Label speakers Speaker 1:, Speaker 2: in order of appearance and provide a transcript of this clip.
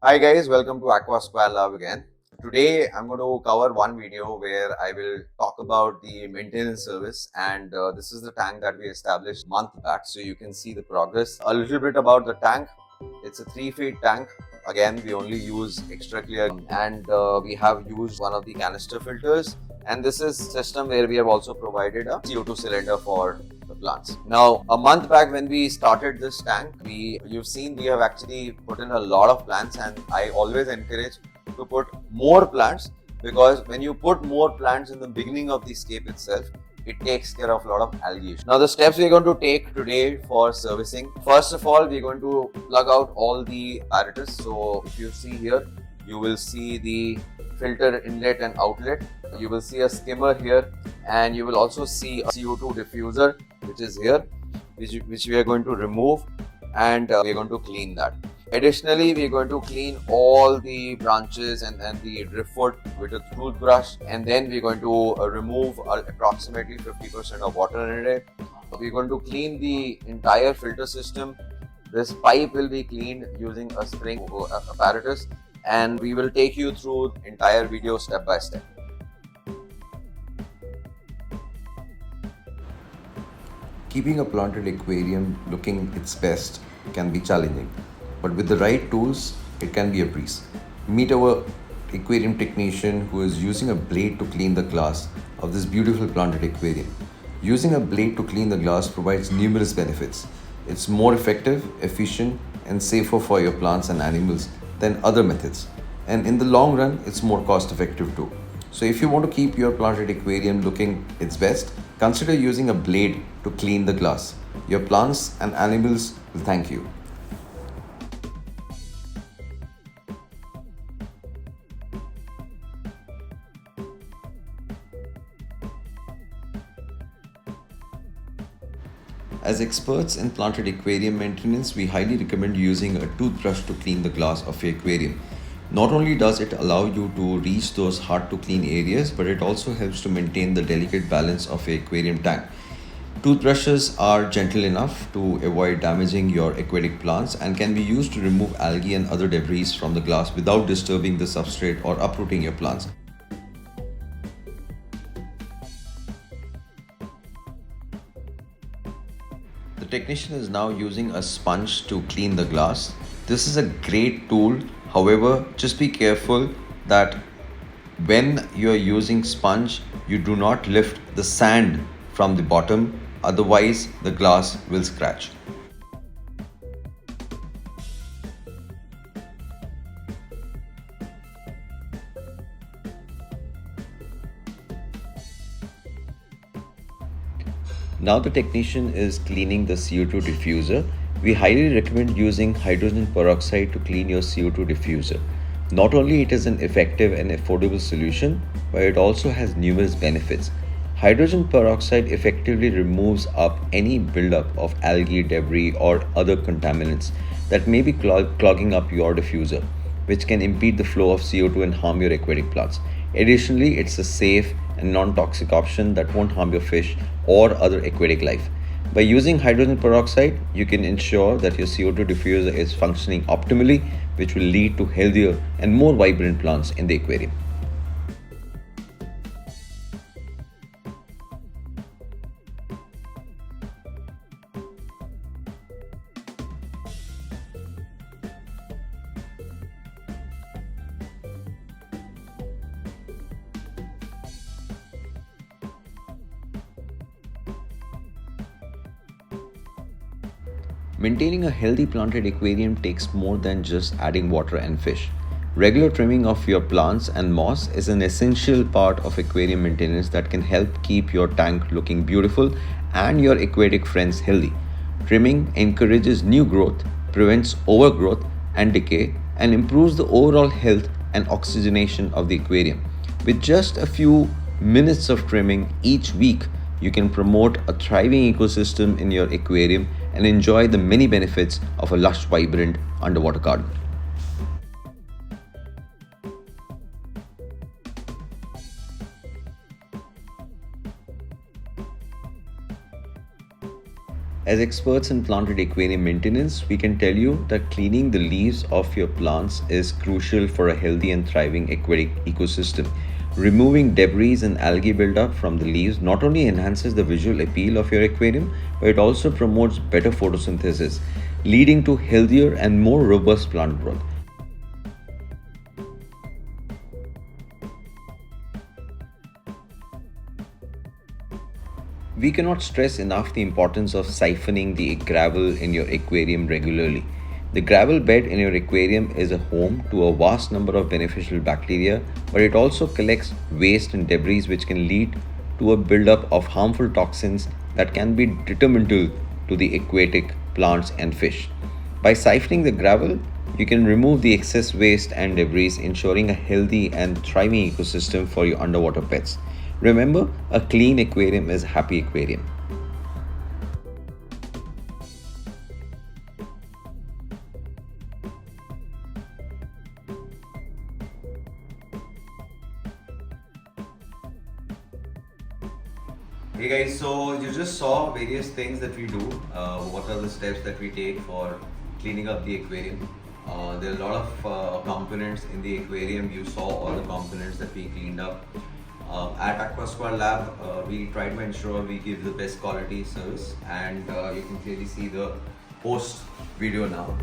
Speaker 1: Hi guys, welcome to Aqua² Lab again. Today I'm going to cover one video where I will talk about the maintenance service, and this is the tank that we established a month back, so you can see the progress. A little bit about the tank. It's a 3 feet tank. Again, we only use extra clear, and we have used one of the canister filters, and this is system where we have also provided a CO2 cylinder for the plants. Now, a month back when we started this tank, you've seen we have actually put in a lot of plants, and I always encourage to put more plants, because when you put more plants in the beginning of the scape itself, it takes care of a lot of algae. Now the steps we're going to take today for servicing. First of all, we're going to plug out all the apparatus. So if you see here, you will see the filter inlet and outlet. You will see a skimmer here, and you will also see a CO2 diffuser which is here, which we are going to remove, and we're going to clean that. Additionally, we're going to clean all the branches and the driftwood with a toothbrush, and then we're going to remove approximately 50% of water in it. We're going to clean the entire filter system. This pipe will be cleaned using a spring apparatus, and we will take you through the entire video step by step.
Speaker 2: Keeping a planted aquarium looking its best can be challenging, but with the right tools, it can be a breeze. Meet our aquarium technician who is using a blade to clean the glass of this beautiful planted aquarium. Using a blade to clean the glass provides numerous benefits. It's more effective, efficient, and safer for your plants and animals than other methods. And in the long run, it's more cost effective too. So if you want to keep your planted aquarium looking its best, consider using a blade to clean the glass. Your plants and animals will thank you. As experts in planted aquarium maintenance, we highly recommend using a toothbrush to clean the glass of your aquarium. Not only does it allow you to reach those hard to clean areas, but it also helps to maintain the delicate balance of your aquarium tank. Toothbrushes are gentle enough to avoid damaging your aquatic plants and can be used to remove algae and other debris from the glass without disturbing the substrate or uprooting your plants. The technician is now using a sponge to clean the glass. This is a great tool. However, just be careful that when you are using sponge, you do not lift the sand from the bottom, otherwise the glass will scratch. Now the technician is cleaning the CO2 diffuser. We highly recommend using hydrogen peroxide to clean your CO2 diffuser. Not only it is an effective and affordable solution, but it also has numerous benefits. Hydrogen peroxide effectively removes up any buildup of algae, debris, or other contaminants that may be clogging up your diffuser, which can impede the flow of CO2 and harm your aquatic plants. Additionally, it's a safe and non-toxic option that won't harm your fish or other aquatic life. By using hydrogen peroxide, you can ensure that your CO2 diffuser is functioning optimally, which will lead to healthier and more vibrant plants in the aquarium. Maintaining a healthy planted aquarium takes more than just adding water and fish. Regular trimming of your plants and moss is an essential part of aquarium maintenance that can help keep your tank looking beautiful and your aquatic friends healthy. Trimming encourages new growth, prevents overgrowth and decay, and improves the overall health and oxygenation of the aquarium. With just a few minutes of trimming each week, you can promote a thriving ecosystem in your aquarium and enjoy the many benefits of a lush, vibrant underwater garden. As experts in planted aquarium maintenance, we can tell you that cleaning the leaves of your plants is crucial for a healthy and thriving aquatic ecosystem. Removing debris and algae buildup from the leaves not only enhances the visual appeal of your aquarium, but it also promotes better photosynthesis, leading to healthier and more robust plant growth. We cannot stress enough the importance of siphoning the gravel in your aquarium regularly. The gravel bed in your aquarium is a home to a vast number of beneficial bacteria, but it also collects waste and debris which can lead to a buildup of harmful toxins that can be detrimental to the aquatic plants and fish. By siphoning the gravel, you can remove the excess waste and debris, ensuring a healthy and thriving ecosystem for your underwater pets. Remember, a clean aquarium is a happy aquarium.
Speaker 1: Hey guys, so you just saw various things that we do. What are the steps that we take for cleaning up the aquarium? There are a lot of components in the aquarium. You saw all the components that we cleaned up. At Aqua² Lab, we try to ensure we give the best quality service, and you can clearly see the post video now.